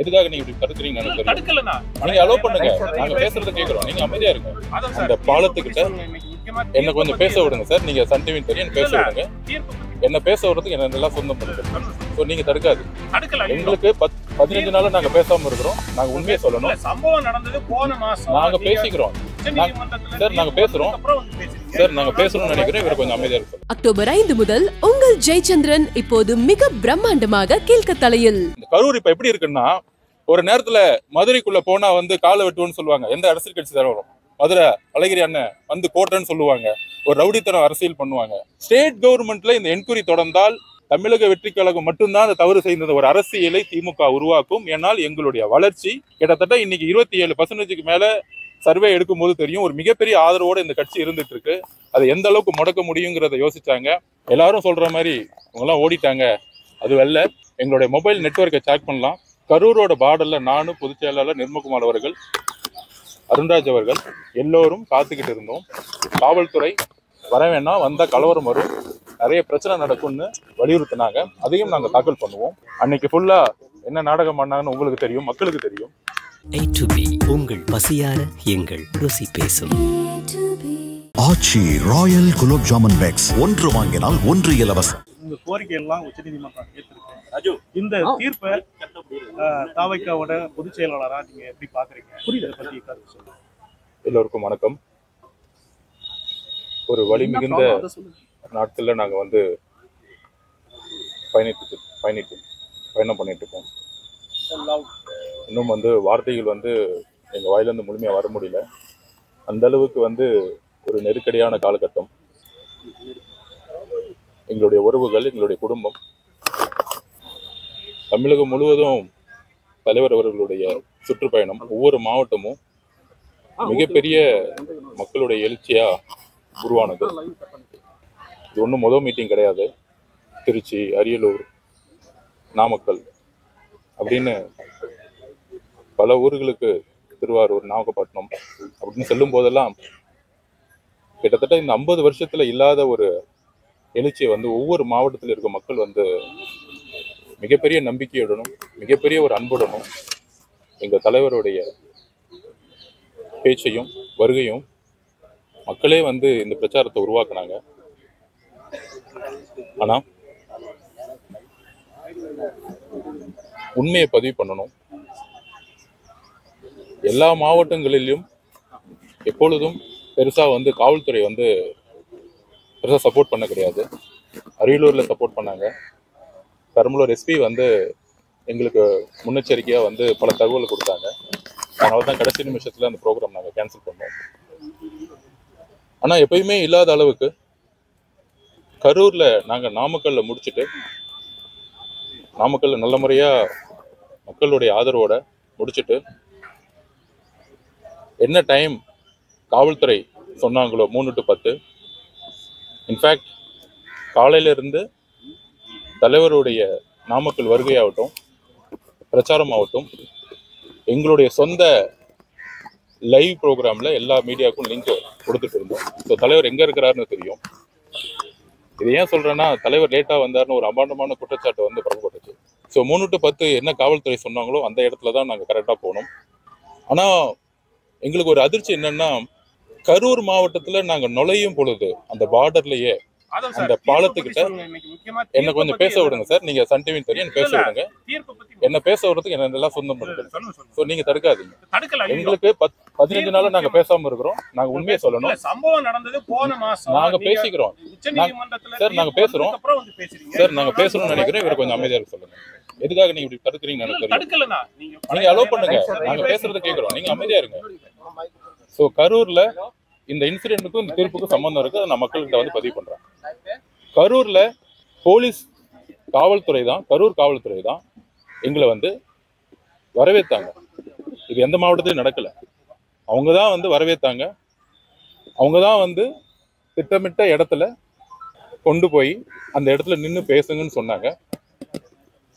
எதுக்காக நீங்க இப்படி தடுக்கிறீங்கன்னு எனக்கு தெரியும். நீங்க அலோவ் பண்ணுங்க, நாங்க பேசுறத கேக்குறோம், நீங்க அமைதியா இருங்க. அந்த பாலத்துக்கிட்ட என்ன கொஞ்சம் பேச விடுங்க சார். நீங்க சன் டிவி தெரியும் பேச விடுங்க. என்ன பேச விடுறதுக்கு என்ன எல்லாம் சொந்தம் பண்ணுங்க. ஸோ நீங்க தடுக்காது. எங்களுக்கு 15 நாள் நாங்க பேசாம இருக்கிறோம். நாங்க உண்மையை சொல்லணும். சம்பவம் நடந்தது போன மாசம். நாங்க பேசிக்கிறோம் சார், நாங்க பேசுறோம் சார், நாங்க பேசணும்னு நினைக்கிறேன். இவர் கொஞ்சம் அமைதியா இருக்கு. அக்டோபர் 5 முதல் உங்கள் ஜெயச்சந்திரன் இப்போது மிக பிரம்மாண்டமாக கீழ்கத்தலையில். கரூர் இப்ப எப்படி இருக்குன்னா, ஒரு நேரத்துல மதுரைக்குள்ள போனா வந்து காலை வெட்டுவோன்னு சொல்லுவாங்க. எந்த அரசியல் கட்சி தான் வரும்? மதுரை அழகிரி அண்ணன் வந்து கோட்டைன்னு சொல்லுவாங்க. ஒரு ரவுடித்தனம் அரசியல் பண்ணுவாங்க. ஸ்டேட் கவர்மெண்ட்ல இந்த என்கொயரி தொடர்ந்தால் தமிழக வெற்றி கழகம் மட்டும்தான் அந்த தவறு செய்த ஒரு அரசியலை திமுக உருவாக்கும். ஏன்னால் எங்களுடைய வளர்ச்சி கிட்டத்தட்ட இன்னைக்கு 27% மேல சர்வே எடுக்கும் போது தெரியும். ஒரு மிகப்பெரிய ஆதரவோடு இந்த கட்சி இருந்துட்டு இருக்கு. அதை எந்த அளவுக்கு முடக்க முடியுங்கிறத யோசிச்சாங்க. எல்லாரும் சொல்ற மாதிரி இவங்கெல்லாம் ஓடிட்டாங்க. அது வெல்ல எங்களுடைய மொபைல் நெட்வொர்க்கை செக் பண்ணலாம். கரூரோட பார்டர்ல நானும் பொதுச் செயலாளர் நிர்மகுமார் அவர்கள், அருண்ராஜ் அவர்கள் எல்லோரும் காத்துக்கிட்டு இருந்தோம். காவல்துறை வர வேணாம், வந்தா கலவரம் வரும், நிறைய பிரச்சனை நடக்கும்னு வலியுறுத்தினாங்க. அதையும் நாங்க தாக்கல் பண்ணுவோம். அன்னைக்கு ஃபுல்லா என்ன நாடகம் பண்ணாங்கன்னு உங்களுக்கு தெரியும், மக்களுக்கு தெரியும். A to B உங்கள் பசியார எங்கள் ருசி பேசும். ஆச்சி ராயல் குலோப் ஜாமுன் பேக்ஸ், ஒன்று வாங்கினால் ஒன்று இலவசம். இந்த கோரிக்கை எல்லாம் உச்சநீதிமன்றம் ஏற்றிருக்கு. இந்த தீர்ப்பை தாவைக்காவோட பொதுச் செயலாளரா நீங்க எப்படி பாக்குறீங்க? புரியுது பத்தி கருத்து சொல்லுங்க. எல்லோருக்கும் வணக்கம். ஒரு வழி மிகுந்த நாட்கள்ல நாங்க வந்து பயணம் பண்ணிட்டு இருக்கோம். இன்னும் வந்து வார்த்தைகள் வந்து எங்க வாயிலிருந்து முழுமையா வர முடியல. அந்த அளவுக்கு வந்து ஒரு நெருக்கடியான காலகட்டம். எங்களுடைய உறவுகள், எங்களுடைய குடும்பம், தமிழகம் முழுவதும் தலைவர் அவர்களுடைய சுற்றுப்பயணம், ஒவ்வொரு மாவட்டமும் மிகப்பெரிய மக்களுடைய எழுச்சியா உருவானது. இது ஒன்றும் முதல் மீட்டிங் கிடையாது. திருச்சி, அரியலூர், நாமக்கல் அப்படின்னு பல ஊர்களுக்கு, திருவாரூர், நாகப்பட்டினம் அப்படின்னு செல்லும் போதெல்லாம் கிட்டத்தட்ட இந்த 50 வருஷத்துல இல்லாத ஒரு எழுச்சியை வந்து ஒவ்வொரு மாவட்டத்தில் இருக்க மக்கள் வந்து மிகப்பெரிய நம்பிக்கையுடனும் மிகப்பெரிய ஒரு அன்புடனும் எங்க தலைவருடைய பேச்சையும் வருகையும் மக்களே வந்து இந்த பிரச்சாரத்தை உருவாக்குனாங்க. ஆனா உண்மையை பதிவு பண்ணணும். எல்லா மாவட்டங்களிலும் எப்பொழுதும் பெருசா வந்து காவல்துறை வந்து பெருசா சப்போர்ட் பண்ண கிடையாது. அரியலூர்ல சப்போர்ட் பண்ணாங்க. பெரம்பலூர் எஸ்பி வந்து எங்களுக்கு முன்னெச்சரிக்கையா வந்து பல தகவல் கொடுத்தாங்க. அதனால தான் கடைசி நிமிஷத்துல அந்த ப்ரோக்ராம் நாங்கள் கேன்சல் பண்ணோம். ஆனா எப்பயுமே இல்லாத அளவுக்கு கரூர்ல நாங்க நாமக்கல்ல முடிச்சுட்டு, நாமக்கல்ல நல்ல முறையா மக்களுடைய ஆதரவோட முடிச்சுட்டு, என்ன டைம் காவல்துறை சொன்னாங்களோ 3 to 10, இன்ஃபேக்ட் காலையில இருந்து தலைவருடைய நாமக்கல் வருகையாகட்டும், பிரச்சாரம் ஆகட்டும், எங்களுடைய சொந்த லைவ் ப்ரோக்ராம்ல எல்லா மீடியாவுக்கும் லிங்க் கொடுத்துட்டு இருந்தோம். ஸோ தலைவர் எங்க இருக்கிறாருன்னு தெரியும். இது ஏன் சொல்றேன்னா, தலைவர் லேட்டா வந்தாருன்னு ஒரு அபாண்டமான குற்றச்சாட்டு வந்து பரப்பப்பட்டுச்சு. ஸோ 3 to 10 என்ன காவல்துறை சொன்னாங்களோ அந்த இடத்துல தான் நாங்கள் கரெக்டாக போனோம். ஆனால் எங்களுக்கு ஒரு அதிர்ச்சி என்னன்னா, கரூர் மாவட்டத்தில் நாங்கள் நுழையும் பொழுது அந்த பார்டர்லயே அந்த பாலத்துக்கிட்ட என்ன கொஞ்சம் பேச விடுங்க சார். நீங்க சன் டிவி தெரியும் பேச விடுங்க. என்ன பேச விடுறதுக்கு என்ன எல்லாம் சொந்தம் பண்ணுங்க. ஸோ நீங்க தடுக்காதீங்க. எங்களுக்கு 15 நாள் நாங்க பேசாம இருக்கிறோம். நாங்க உண்மையை சொல்லணும். சம்பவம் நடந்தது போன மாசம். நாங்க பேசிக்கிறோம் சார், நாங்க பேசுறோம் சார், நாங்க பேசணும்னு நினைக்கிறேன். இவர் கொஞ்சம் அமைதியா இருக்க சொல்லுங்க. எதுக்காக நீங்க இப்படி தடுக்கிறீங்கன்னு எனக்கு தெரியும். நீங்க அலோவ் பண்ணுங்க, நாங்க பேசுறத கேட்கிறோம், நீங்க அமைதியா இருங்க. ஸோ கரூர்ல இந்த இன்சிடென்ட்டுக்கும் இந்த தீர்ப்புக்கும் சம்பந்தம் இருக்கு. நான் மக்கள்கிட்ட வந்து பதிவு பண்றேன். கரூர்ல போலீஸ் காவல்துறை தான், கரூர் காவல்துறை தான் எங்களை வந்து வரவேற்றாங்க. இது எந்த மாவட்டத்திலும் நடக்கல. அவங்க தான் வந்து வரவேற்றாங்க. அவங்க தான் வந்து திட்டமிட்ட இடத்துல கொண்டு போய் அந்த இடத்துல நின்று பேசுங்கன்னு சொன்னாங்க.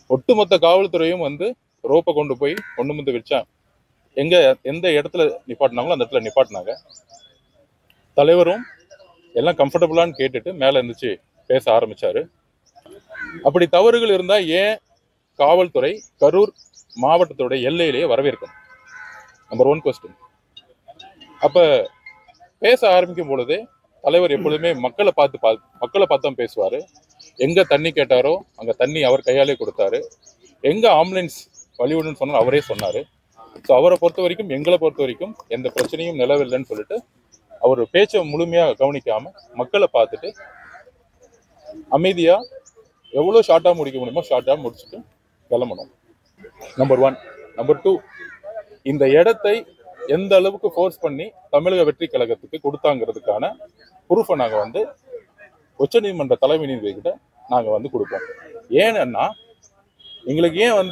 ஒட்டுமொத்த காவல்துறையும் வந்து ரோப்பை கொண்டு போய் ஒன்று முந்து வச்சாங்க. எந்த இடத்துல நிப்பாட்டினாங்களோ அந்த இடத்துல நிப்பாட்டினாங்க. தலைவரும் எல்லாம் கம்ஃபர்டபுளான்னு கேட்டுட்டு மேலே இருந்துச்சு பேச ஆரம்பிச்சாரு. அப்படி தவறுகள் இருந்தால் ஏன் காவல்துறை கரூர் மாவட்டத்தோட எல்லையிலேயே வரவேற்கணும். Number 1 question. அப்போ பேச ஆரம்பிக்கும் பொழுதே தலைவர் எப்பொழுதுமே மக்களை பார்த்து தான் பேசுவார். எங்கே தண்ணி கேட்டாரோ அங்கே தண்ணி அவர் கையாலே கொடுத்தாரு. எங்கே ஆம்புலன்ஸ் வழிவிடுன்னு சொன்னார் அவரே சொன்னார். ஸோ அவரை பொறுத்த வரைக்கும், எங்களை பொறுத்த வரைக்கும் எந்த பிரச்சனையும் நிலவில்லைன்னு சொல்லிட்டு அவர் பேச்சை முழுமையாக கவனிக்காமல் மக்களை பார்த்துட்டு அமைதியாக எவ்வளோ ஷார்ட்டாக முடிக்க முடியுமோ ஷார்ட்டாக முடிச்சுட்டு கிளம்பணும். நம்பர் 1. நம்பர் 2, இந்த இடத்தை எந்த அளவுக்கு ஃபோர்ஸ் பண்ணி தமிழக வெற்றி கழகத்துக்கு கொடுத்தாங்கிறதுக்கான ப்ரூஃபை நாங்கள் உச்சநீதிமன்ற தலைமை நீதிபதிகிட்ட நாங்கள் கொடுப்போம். ஏன்னா எங்களுக்கு ஏன்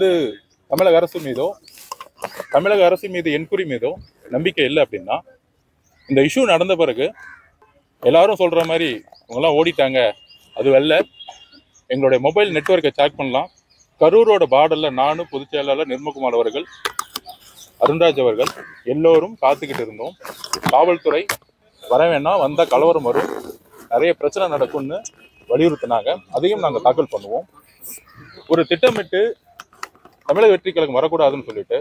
தமிழக அரசு மீது என்கொயரி மீதோ நம்பிக்கை இல்லை அப்படின்னா, இந்த இஷ்யூ நடந்த பிறகு எல்லாரும் சொல்ற மாதிரி அவங்கெல்லாம் ஓடிட்டாங்க, அது வெல்ல எங்களுடைய மொபைல் நெட்வொர்க்கை செக் பண்ணலாம். கரூரோட பார்டரில் நானும் பொதுச் செயலாளர் நிர்மகுமார் அவர்கள், அருண்ராஜ் அவர்கள் எல்லோரும் காத்துக்கிட்டு இருந்தோம். காவல்துறை வர வேணாம், வந்தால் கலவரம் வரும், நிறைய பிரச்சனை நடக்கும்னு வலியுறுத்தினாங்க. அதையும் நாங்கள் தாக்கல் பண்ணுவோம். ஒரு திட்டமிட்டு தமிழக வெற்றி கழகம் வரக்கூடாதுன்னு சொல்லிட்டு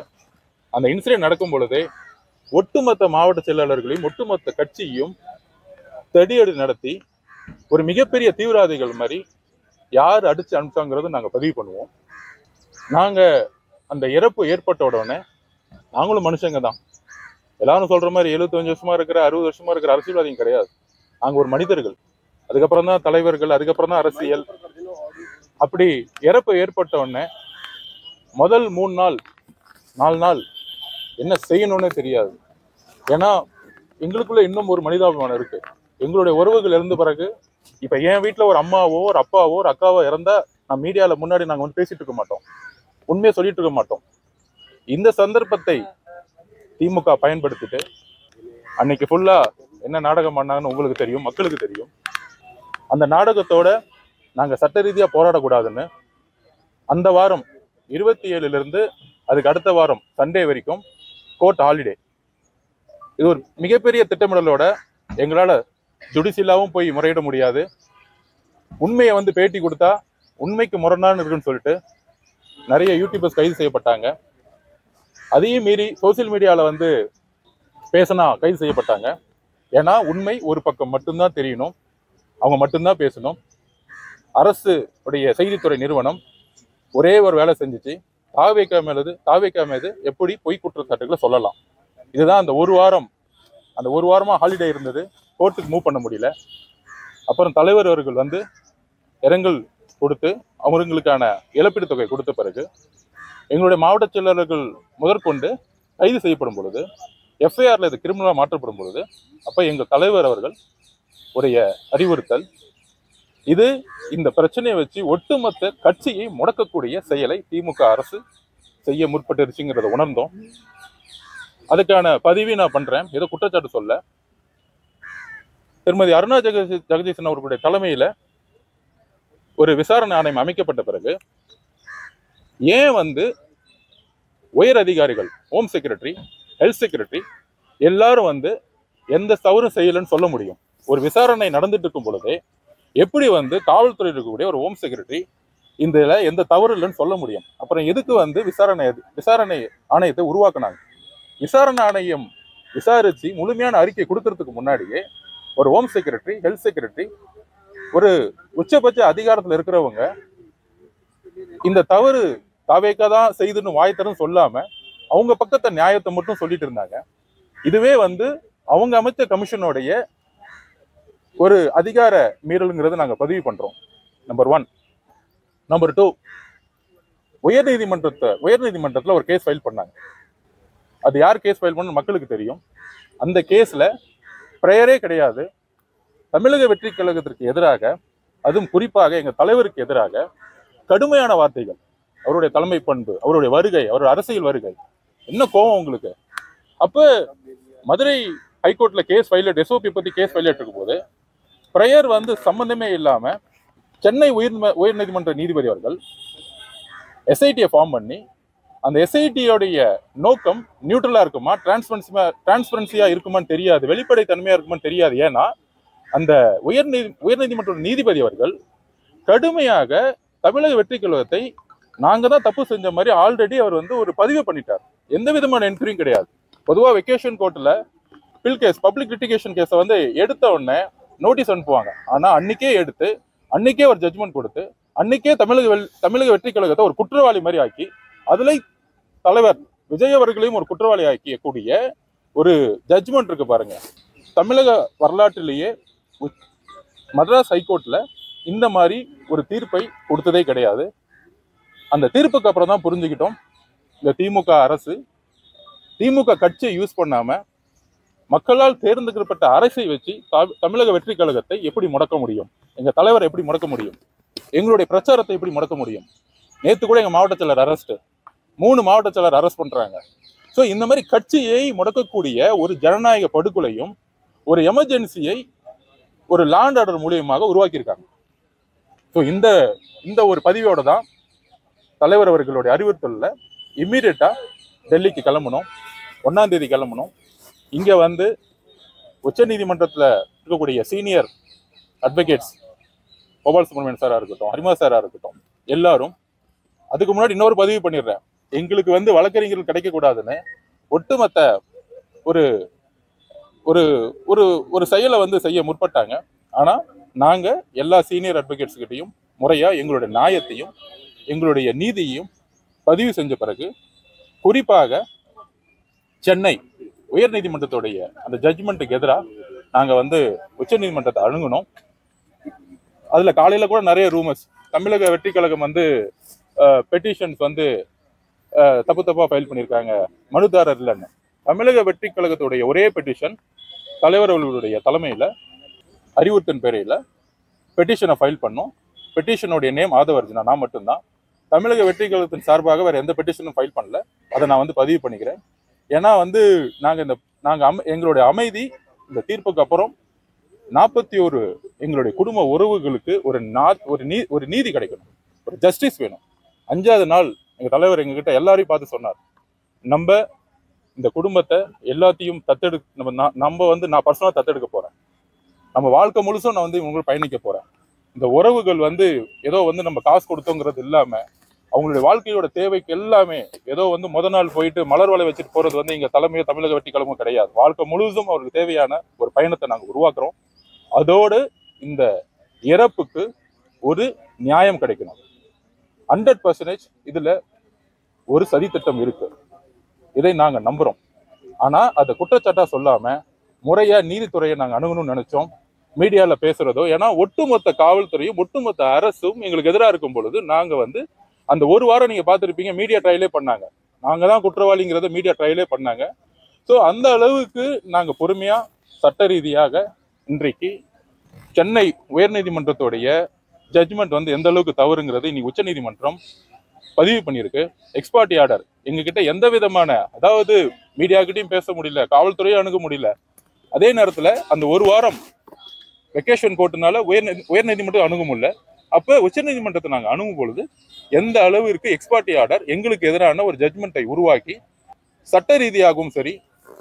அந்த இன்சிடென்ட் நடக்கும் பொழுதே ஒட்டுமொத்த மாவட்ட செயலாளர்களையும் ஒட்டுமொத்த கட்சியையும் தடியடி நடத்தி ஒரு மிகப்பெரிய தீவிரவாதிகள் மாதிரி யார் அடிச்சு அனுப்பிச்சாங்கிறத நாங்கள் பதிவு பண்ணுவோம். நாங்கள் அந்த இறப்பு ஏற்பட்ட உடனே நாங்களும் மனுஷங்க தான். எல்லாரும் சொல்ற மாதிரி 75 வருஷமா இருக்கிற 60 வருஷமா இருக்கிற அரசியல்வாதியும் கிடையாது. நாங்கள் ஒரு மனிதர்கள். அதுக்கப்புறம் தான் தலைவர்கள், அதுக்கப்புறம் தான் அரசியல். அப்படி இறப்பு ஏற்பட்ட உடனே முதல் 3 நாள் 4 நாள் என்ன செய்யணும்னு தெரியாது. ஏன்னா எங்களுக்குள்ள இன்னும் ஒரு மனிதாபிமானம் இருக்கு. எங்களுடைய உறவுகள் இறந்த பிறகு இப்ப என் வீட்டுல ஒரு அம்மாவோ ஒரு அப்பாவோ ஒரு அக்காவோ இறந்தா நான் மீடியால முன்னாடி நாங்க பேசிட்டு இருக்க மாட்டோம், உண்மையை சொல்லிட்டு இருக்க மாட்டோம். இந்த சந்தர்ப்பத்தை திமுக பயன்படுத்திட்டு அன்னைக்கு ஃபுல்லா என்ன நாடகம் பண்ணாங்கன்னு உங்களுக்கு தெரியும், மக்களுக்கு தெரியும். அந்த நாடகத்தோட நாங்க சட்ட ரீதியா போராடக்கூடாதுன்னு அந்த வாரம் 27 அதுக்கு அடுத்த வாரம் சண்டே வரைக்கும் கோர்ட் ஹாலிடே. இது ஒரு மிகப்பெரிய திட்டமிடலோட எங்களால் ஜுடிஷியலாவும் போய் முறையிட முடியாது. உண்மையை பேட்டி கொடுத்தா உண்மைக்கு முரணான்னு இருக்குன்னு சொல்லிட்டு நிறைய யூடியூபர்ஸ் கைது செய்யப்பட்டாங்க. அதையும் மீறி சோசியல் மீடியாவில் பேசினா கைது செய்யப்பட்டாங்க. ஏன்னா உண்மை ஒரு பக்கம் மட்டும்தான் தெரியணும், அவங்க மட்டும்தான் பேசணும். அரசு உடைய செய்தித்துறை நிறுவனம் ஒரே ஒரு வேலை செஞ்சுச்சு, தாவேக்கா மீது எப்படி பொய் குற்றச்சாட்டுகளை சொல்லலாம். இதுதான் அந்த ஒரு வாரமா ஹாலிடே இருந்தது. கோர்ட்டுக்கு மூவ் பண்ண முடியல. அப்புறம் தலைவர் அவர்கள் இரங்கல் கொடுத்து அவங்களுக்கான இழப்பீடு தொகை கொடுத்த பிறகு எங்களுடைய மாவட்ட செயலாளர்கள் முதற்கொண்டு கைது செய்யப்படும் பொழுது, எஃப்ஐஆர்ல இது கிரிமினலாக மாற்றப்படும் பொழுது, அப்போ எங்கள் தலைவர் அவர்கள் உடைய அறிவுறுத்தல் இது இந்த பிரச்சனையை வச்சு ஒட்டுமொத்த கட்சியை முடக்கக்கூடிய செயலை திமுக அரசு செய்ய முற்பட்டுருச்சுங்கிறத உணர்ந்தோம். அதுக்கான பதிவை நான் பண்றேன். ஏதோ குற்றச்சாட்டு சொல்ல, திருமதி அருணா ஜெகதீசன் அவர்களுடைய தலைமையில ஒரு விசாரணை ஆணையம் அமைக்கப்பட்ட பிறகு ஏன் உயர் அதிகாரிகள், ஹோம் செக்ரட்டரி, ஹெல்த் செக்ரட்டரி எல்லாரும் எந்த தவறும் செய்யலன்னு சொல்ல முடியும்? ஒரு விசாரணை நடந்துட்டு இருக்கும் பொழுதே எப்படி காவல்துறையில் இருக்கக்கூடிய ஒரு ஹோம் செக்ரட்டரி இதுல எந்த தவறு இல்லைன்னு சொல்ல முடியும்? அப்புறம் எதுக்கு விசாரணை ஆணையத்தை உருவாக்குனாங்க? விசாரணை ஆணையம் விசாரிச்சு முழுமையான அறிக்கை கொடுக்கறதுக்கு முன்னாடியே ஒரு ஹோம் செக்ரட்டரி, ஹெல்த் செக்ரட்டரி, ஒரு உச்சபட்ச அதிகாரத்தில் இருக்கிறவங்க இந்த தவறு தாவேக்கா தான் செய்துன்னு வாய்த்தரும் சொல்லாம அவங்க பக்கத்தை நியாயத்தை மட்டும் சொல்லிட்டு இருந்தாங்க. இதுவே அவங்க அமைச்ச கமிஷனுடைய ஒரு அதிகார மீறலுங்கிறத நாங்க பதிவு பண்றோம். நம்பர் 1. நம்பர் 2, உயர்நீதிமன்றத்துல ஒரு கேஸ் ஃபைல் பண்ணாங்க. அது யார் கேஸ் ஃபைல் பண்ண மக்களுக்கு தெரியும். அந்த கேஸ்ல பிரேயரே கிடையாது. தமிழக வெற்றி கழகத்திற்கு எதிராக, அதுவும் குறிப்பாக எங்க தலைவருக்கு எதிராக கடுமையான வார்த்தைகள், அவருடைய தலைமை பண்பு, அவருடைய வருகை, அவருடைய அரசியல் வருகை, என்ன கோபம் உங்களுக்கு? அப்ப மதுரை ஹைகோர்ட்ல கேஸ் ஃபைல், எஸ்ஓபி பத்தி கேஸ் ஃபைல் இருக்கும் போது பிரேயர் சம்பந்தமே இல்லாம சென்னை உயர்நீதிமன்ற நீதிபதி அவர்கள் எஸ்ஐடியை ஃபார்ம் பண்ணி, அந்த எஸ்ஐடியோடைய நோக்கம் நியூட்ரலா இருக்குமா, டிரான்ஸ்பரன்சியா இருக்குமான்னு தெரியாது, வெளிப்படை தன்மையா இருக்குமான்னு தெரியாது. ஏன்னா அந்த உயர்நீதிமன்ற நீதிபதி அவர்கள் கடுமையாக தமிழக வெற்றி கழகத்தை நாங்க தான் தப்பு செஞ்ச மாதிரி ஆல்ரெடி அவர் வந்து ஒரு பதிவு பண்ணிட்டார். எந்த விதமான என்கொயரியும் கிடையாது. பொதுவாக வெக்கேஷன் கோர்ட்டில் பில் கேஸ், பப்ளிக் லிட்டிகேஷன் கேஸை வந்து எடுத்த உடனே நோட்டீஸ் அனுப்புவாங்க. ஆனால் அன்னைக்கே எடுத்து அன்னைக்கே ஒரு ஜட்ஜ்மெண்ட் கொடுத்து அன்னைக்கே தமிழக வெற்றி கழகத்தை ஒரு குற்றவாளி மாதிரி ஆக்கி அதுல தலைவர் விஜய் அவர்களையும் ஒரு குற்றவாளி ஆக்கியக்கூடிய ஒரு ஜட்ஜ்மெண்ட் இருக்கு பாருங்க. தமிழக வரலாற்றிலேயே மദ്രാஸ் ஹைகோர்ட்ல இந்த மாதிரி ஒரு தீர்ப்பை கொடுத்ததே கிடையாது. அந்த தீர்ப்புக்கு அப்புறம் தான் புரிஞ்சுக்கிட்டோம் இந்த திமுக அரசு திமுக கட்சியை யூஸ் பண்ணாம மக்களால் தேர்ந்தெடுக்கப்பட்ட அரசை வச்சு தமிழக வெற்றி கழகத்தை எப்படி முடக்க முடியும், எங்க தலைவரை எப்படி முடக்க முடியும், எங்களுடைய பிரச்சாரத்தை எப்படி முடக்க முடியும். நேற்று கூட எங்க மாவட்ட செயலர் அரெஸ்ட், 3 மாவட்ட செயலர் அரெஸ்ட் பண்றாங்க. ஸோ இந்த மாதிரி கட்சியை முடக்கக்கூடிய ஒரு ஜனநாயக படுகொலையும் ஒரு எமர்ஜென்சியை ஒரு லாண்ட் ஆர்டர் மூலியமாக உருவாக்கியிருக்காங்க. ஸோ இந்த ஒரு பதிவோட தான் தலைவர் அவர்களுடைய அறிவுறுத்தல்ல இம்மீடியட்டா டெல்லிக்கு கிளம்பணும், 1ஆம் தேதி கிளம்பணும். இங்க வந்து உச்ச நீதிமன்றத்தில் இருக்கக்கூடிய சீனியர் அட்வொகேட்ஸ் கோபால் சுப்ரமணியன் சாரா இருக்கட்டும், ஹரிமா சாரா இருக்கட்டும், எல்லாரும் அதுக்கு முன்னாடி இன்னொரு பதிவு பண்ணிடுறேன். எங்களுக்கு வந்து வழக்கறிஞர்கள் கிடைக்கக்கூடாதுன்னு ஒட்டுமொத்த ஒரு ஒரு ஒரு ஒரு செயலை வந்து செய்ய முற்பட்டாங்க. ஆனா நாங்க எல்லா சீனியர் அட்வொகேட்ஸ் கிட்டையும் முறையா எங்களுடைய நியாயத்தையும் எங்களுடைய நீதியையும் பதிவு செஞ்ச பிறகு, குறிப்பாக சென்னை உயர் நீதிமன்றத்துடைய அந்த ஜட்ஜ்மெண்ட்டுக்கு எதிராக நாங்க வந்து உச்ச நீதிமன்றத்தை அணுகணும். அதுல காலையில கூட நிறைய ரூமர்ஸ், தமிழக வெற்றி கழகம் வந்து பெட்டிஷன்ஸ் வந்து தப்பா ஃபைல் பண்ணியிருக்காங்க, மனுதாரர் இல்லைன்னு. தமிழக வெற்றி கழகத்துடைய ஒரே பெட்டிஷன் தலைவர் அவர்களுடைய தலைமையில அறிவுறுத்தின் பேரையில பெட்டிஷனை ஃபைல் பண்ணோம். பெட்டிஷனுடைய நேம் ஆதவர்ஜுனா, நான் மட்டும்தான். தமிழக வெற்றி கழகத்தின் சார்பாக வேற எந்த பெட்டிஷனும் ஃபைல் பண்ணல. அதை நான் வந்து பதிவு பண்ணிக்கிறேன். ஏன்னா வந்து எங்களுடைய அமைதி இந்த தீர்ப்புக்கு அப்புறம் 41 எங்களுடைய குடும்ப உறவுகளுக்கு ஒரு நீதி கிடைக்கணும், ஒரு ஜஸ்டிஸ் வேணும். 5வது நாள் எங்க தலைவர் எங்ககிட்ட எல்லாரையும் பார்த்து சொன்னார், நம்ம இந்த குடும்பத்தை எல்லாத்தையும் நான் பர்சனலா தத்தெடுக்க போறேன், நம்ம வாழ்க்கை முழுசும் நான் வந்து இவங்க பயணிக்க போறேன். இந்த உறவுகள் வந்து ஏதோ வந்து நம்ம காசு கொடுத்தோங்கிறது இல்லாம அவங்களுடைய வாழ்க்கையோட தேவைக்கு எல்லாமே ஏதோ வந்து முத நாள் போயிட்டு மலர் வலை வச்சுட்டு போறது வந்து எங்க தலைமையோ தமிழக வெற்றி கழகமும் கிடையாது. வாழ்க்கை முழுவதும் அவருக்கு தேவையான ஒரு பயணத்தை நாங்கள் உருவாக்குறோம். அதோடு இந்த இறப்புக்கு ஒரு நியாயம் கிடைக்கணும். 100% இதுல ஒரு சதித்திட்டம் இருக்கு, இதை நாங்க நம்புறோம். ஆனா அதை குற்றச்சாட்டா சொல்லாம முறையா நீதித்துறையை நாங்க அணுகணும்னு நினைச்சோம். மீடியால பேசுறதோ, ஏன்னா ஒட்டுமொத்த காவல்துறையும் ஒட்டுமொத்த அரசும் எங்களுக்கு எதிராக இருக்கும் பொழுது நாங்க வந்து அந்த ஒரு வாரம் நீங்க பார்த்துருப்பீங்க, மீடியா ட்ரையலே பண்ணாங்க. நாங்க தான் குற்றவாளிங்கிறத மீடியா ட்ரையலே பண்ணாங்க. ஸோ அந்த அளவுக்கு நாங்க பொறுமையா சட்ட ரீதியாக இன்றைக்கு சென்னை உயர்நீதிமன்றத்துடைய ஜட்ஜ்மெண்ட் வந்து எந்த அளவுக்கு தவறுங்கிறது இன்னைக்கு உச்ச நீதிமன்றம் பதிவு பண்ணியிருக்கு. எக்ஸ்பார்ட்டி ஆர்டர் எங்ககிட்ட எந்த விதமான, அதாவது மீடியா கிட்டையும் பேச முடியல, காவல்துறையும் அணுக முடியல. அதே நேரத்துல அந்த ஒரு வாரம் வெக்கேஷன் கோர்ட்டுனால உயர்நீதிமன்றம் அணுக முடியல. அப்ப உச்ச நீதிமன்றத்தை நாங்க அணுகும் பொழுது எந்த அளவிற்கு எக்ஸ்பார்ட்டி ஆர்டர் எங்களுக்கு எதிரான ஒரு ஜட்ஜ்மெண்ட்டை உருவாக்கி சட்ட ரீதியாகவும் சரி,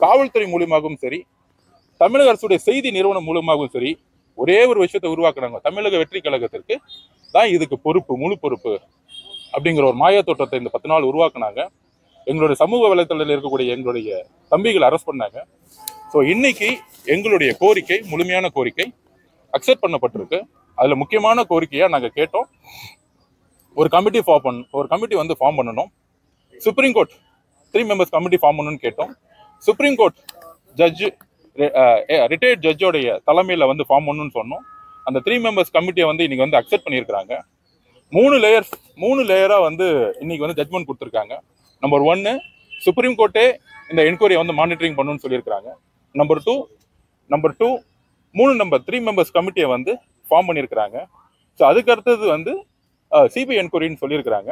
காவல்துறை மூலியமாகவும் சரி, தமிழக அரசுடைய செய்தி நிறுவனம் மூலமாகவும் சரி, ஒரே ஒரு விஷயத்தை உருவாக்குறாங்க, தமிழக வெற்றி கழகத்திற்கு தான் இதுக்கு பொறுப்பு, முழு பொறுப்பு அப்படிங்கிற ஒரு மாய தோற்றத்தை இந்த 10 நாள் உருவாக்குனாங்க. எங்களுடைய சமூக வலைத்தளத்தில் இருக்கக்கூடிய எங்களுடைய தம்பிகளை அரெஸ்ட் பண்ணாங்க. ஸோ இன்னைக்கு எங்களுடைய கோரிக்கை, முழுமையான கோரிக்கை அக்செப்ட் பண்ணப்பட்டிருக்கு. அதுல முக்கியமான கோரிக்கையா நாங்க கேட்டோம், ஒரு கமிட்டி வந்து ஃபார்ம் பண்ணணும். Supreme court 3 members committee form பண்ணணும்னு கேட்டோம். சுப்ரீம் கோர்ட் ரிட்டையர்ட் ஜட்ஜோடைய தலைமையில வந்து ஃபார்ம் பண்ணணும்னு சொன்னோம். அந்த 3 மெம்பர்ஸ் கமிட்டியை வந்து இன்னைக்கு வந்து அக்செப்ட் பண்ணியிருக்கிறாங்க. 3 லேயரா வந்து இன்னைக்கு வந்து ஜட்மெண்ட் கொடுத்துருக்காங்க. நம்பர் 1, சுப்ரீம் கோர்ட்டே இந்த என்கொயரியை வந்து மானிட்டரிங் பண்ணணும்னு சொல்லியிருக்கிறாங்க. நம்பர் 2 நம்பர் 3 மெம்பர்ஸ் கமிட்டியை வந்து ஃபார்ம் பண்ணியிருக்கிறாங்க. ஸோ அதுக்கு அடுத்தது வந்து சிபிஐ என்கொயரின்னு சொல்லியிருக்கிறாங்க.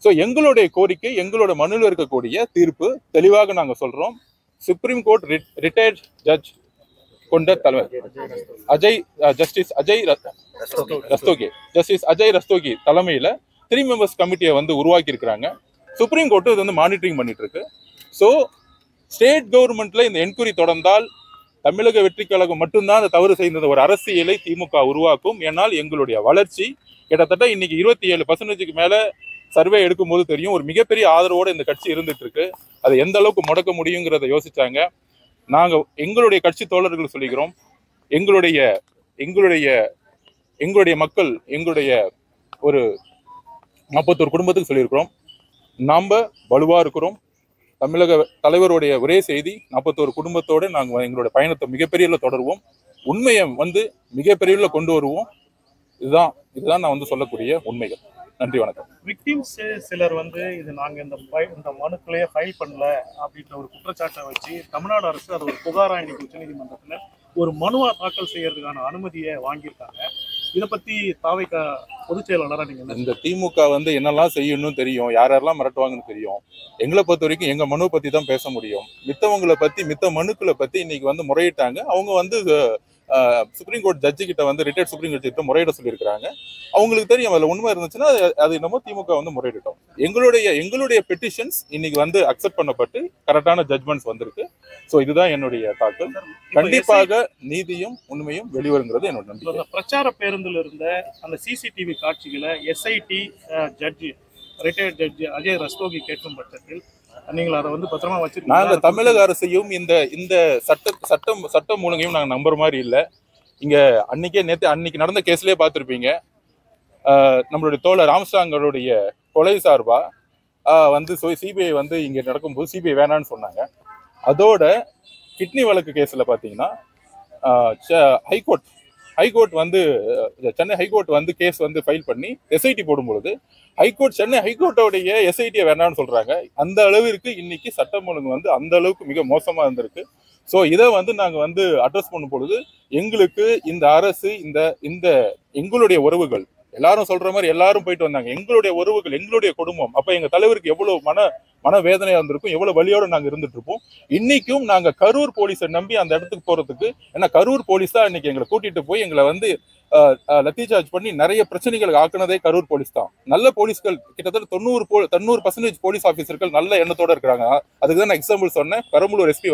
ஸோ எங்களுடைய கோரிக்கை, எங்களோட மனுவில் இருக்கக்கூடிய தீர்ப்பு தெளிவாக நாங்கள் சொல்றோம். சுப்ரீம் கோர்ட் ரிட்டையர்ட் ஜட்ஜ் கொண்ட தலைவர் ஜஸ்டிஸ் அஜய் ரஸ்தோகி தலைமையில 3 மெம்பர்ஸ் கமிட்டியை வந்து உருவாக்கி இருக்கிறாங்க. சுப்ரீம் கோர்ட்டு இது வந்து மானிட்டரிங் பண்ணிட்டு இருக்கு. ஸோ ஸ்டேட் கவர்மெண்ட்ல இந்த என்கொயரி தொடர்ந்தால் தமிழக வெற்றி கழகம் மட்டும்தான் அந்த தவறு செய்த ஒரு அரசியலை திமுக உருவாக்கும். ஏன்னால் எங்களுடைய வளர்ச்சி கிட்டத்தட்ட இன்னைக்கு 27% மேல சர்வே எடுக்கும்போது தெரியும் ஒரு மிகப்பெரிய ஆதரவோடு இந்த கட்சி இருந்துட்டு இருக்கு. அதை எந்த அளவுக்கு முடக்க முடியுங்கிறத யோசிச்சாங்க. நாங்கள் எங்களுடைய கட்சி தோழர்கள் சொல்லிக்கிறோம், எங்களுடைய எங்களுடைய எங்களுடைய மக்கள், எங்களுடைய ஒரு 41 குடும்பத்துக்கு சொல்லியிருக்கிறோம், நாம் வலுவாக இருக்கிறோம். தமிழக தலைவருடைய ஒரே செய்தி, 41 குடும்பத்தோடு நாங்கள் எங்களுடைய பயணத்தை மிகப்பெரிய தொடருவோம், உண்மையை மிகப்பெரிய கொண்டு வருவோம். இதுதான் நான் சொல்லக்கூடிய உண்மைகள். நன்றி, வணக்கம். விக்டிம்ஸ் சிலர் இது நாங்க இந்த மனுக்களையே ஃபைல் பண்ணல அப்படின்ற ஒரு குற்றச்சாட்டை வச்சு தமிழ்நாடு அரசு அது ஒரு புகாரா இன்னைக்கு உச்சநீதிமன்றத்துல ஒரு மனுவா தாக்கல் செய்யறதுக்கான அனுமதியை வாங்கியிருக்காங்க. இதை பத்தி தாவைக்கா பொதுச் செயலாளரா நீங்க இந்த திமுக என்னெல்லாம் செய்யணும்னு தெரியும், யாரெல்லாம் மிரட்டுவாங்கன்னு தெரியும். எங்களை பொறுத்த வரைக்கும் எங்க மனு பத்தி தான் பேச முடியும். மித்தவங்களை பத்தி, மித்த மனுக்களை பத்தி இன்னைக்கு முறையிட்டாங்க. அவங்க சுப்ரீம் கோர்ட் ஜட்ஜி கிட்ட ரிட்டையர்ட் சுப்ரீம் கோர்ட் கிட்ட முறையிட சொல்லியிருக்காங்க. அவங்களுக்கு தெரியும் அதுல உண்மை இருந்துச்சுன்னா அது என்னமோ திமுக முறையிட்டோம். எங்களுடைய பெட்டிஷன்ஸ் இன்னைக்கு அக்செப்ட் பண்ணப்பட்டு கரெக்டான ஜட்மெண்ட்ஸ் வந்திருக்கு. ஸோ இதுதான் என்னுடைய தாக்கல். கண்டிப்பாக நீதியும் உண்மையும் வெளிவருங்கிறது என்னோட நம்பிக்கை. பிரச்சார பேருந்துல இருந்த அந்த சிசிடிவி காட்சிகளை எஸ்ஐடி ஜட்ஜி, ரிட்டையர்ட் ஜட்ஜி அஜய் ரஸ்தோகி கேட்கும் பட்சத்தில் நீங்கள் அதை பத்திரமா வச்சிருக்கீங்க. நாங்க தமிழக அரசையும் இந்த சட்டம் மூலங்கையும் நாங்க நம்புற மாதிரி இல்லை. இங்க அன்னைக்கு நடந்த கேஸ்லயே பார்த்துருப்பீங்க, நம்மளுடைய தோழர் ராமசாங்கருடைய கொலை சார்பா சிபிஐ இங்க நடக்கும்போது சிபிஐ வேணான்னு சொன்னாங்க. அதோட கிட்னி வழக்கு கேஸ்ல பாத்தீங்கன்னா high court Chennai high court case file பண்ணி எஸ்ஐடி போடும்பொழுது சென்னை ஹைகோர்ட்டோடைய எஸ்ஐடியை வேணாம்னு சொல்றாங்க. அந்த அளவிற்கு இன்னைக்கு சட்டம் ஒழுங்கு அந்த அளவுக்கு மிக மோசமா இருந்திருக்கு. ஸோ இதை நாங்க அட்ரஸ் பண்ணும் பொழுது எங்களுக்கு இந்த அரசு இந்த எங்களுடைய உறவுகள் எல்லாரும் சொல்ற மாதிரி எல்லாரும் போயிட்டு வந்தாங்க. எங்களுடைய உறவுகள், எங்களுடைய குடும்பம், அப்ப எங்க தலைவருக்கு எவ்வளவு மன வேதனையா இருந்திருக்கும், எவ்வளவு வலியோட நாங்க இருந்துட்டு இருப்போம். இன்னைக்கும் நாங்க கரூர் போலீஸை நம்பி அந்த இடத்துக்கு போறதுக்கு, ஏன்னா கரூர் போலீஸ் தான் இன்னைக்கு எங்களை கூட்டிட்டு போய் எங்களை லத்தி சார்ஜ் பண்ணி நிறைய பிரச்சனைகளுக்கு ஆக்குனதே கரூர் போலீஸ் தான். நல்ல போலீஸ்கள் கிட்டத்தட்ட 90% போலீஸ் ஆபீசர்கள் நல்ல எண்ணத்தோட இருக்கிறாங்க. அதுக்கு தான் நான் எக்ஸாம்பிள் சொன்னேன். பெரம்பலூர் எஸ்பி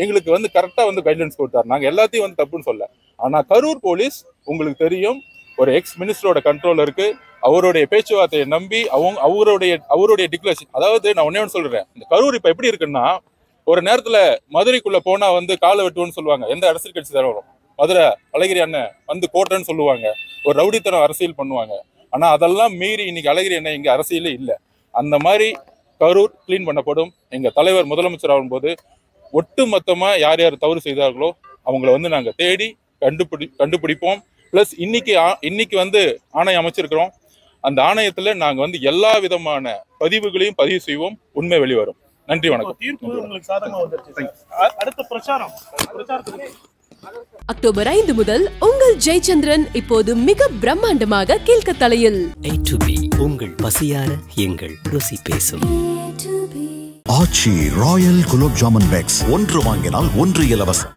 எங்களுக்கு கரெக்டா கைடன்ஸ் கொடுத்தாரு. நாங்க எல்லாத்தையும் தப்புன்னு சொல்ல. ஆனா கரூர் போலீஸ் உங்களுக்கு தெரியும், ஒரு எக்ஸ் மினிஸ்டரோட கண்ட்ரோல் இருக்கு. அவருடைய பேச்சுவார்த்தையை நம்பி அவருடைய டிக்ளரேஷன், அதாவது நான் ஒன்னே சொல்றேன், இந்த கரூர் இப்ப எப்படி இருக்குன்னா, ஒரு நேரத்துல மதுரைக்குள்ள போனா காலை வெட்டுவோன்னு சொல்லுவாங்க. எந்த அரசியல் கட்சி தான் வரும், மதுரை அழகிரி அண்ணன் கோட்டைன்னு சொல்லுவாங்க, ஒரு ரவுடித்தனம் அரசியல் பண்ணுவாங்க. ஆனா அதெல்லாம் மீறி இன்னைக்கு அழகிரி அண்ணன் இங்க அரசியலே இல்லை. அந்த மாதிரி கரூர் கிளீன் பண்ணப்படும். எங்க தலைவர் முதலமைச்சர் ஆகும்போது ஒட்டு மொத்தமா யார் யார் தவறு செய்தார்களோ அவங்கள நாங்க தேடி கண்டுபிடிப்போம். பிளஸ் இன்னைக்கு ஆணையம் அமைச்சிருக்கிறோம். அந்த ஆணையத்துல நாங்க எல்லா விதமான பதிவுகளையும் பதிவு செய்வோம். உண்மை வெளிவரும். நன்றி, வணக்கம். அக்டோபர் 5 முதல் உங்கள் ஜெயச்சந்திரன் இப்போது மிக பிரம்மாண்டமாக கீழ்கத்தளையில். A to B, உங்கள் பசியார எங்கள் ருசி பேசும். ஆச்சி ராயல் குலோப் ஜாமுன் பேக்ஸ், ஒன்று வாங்கினால் ஒன்று இலவசம்.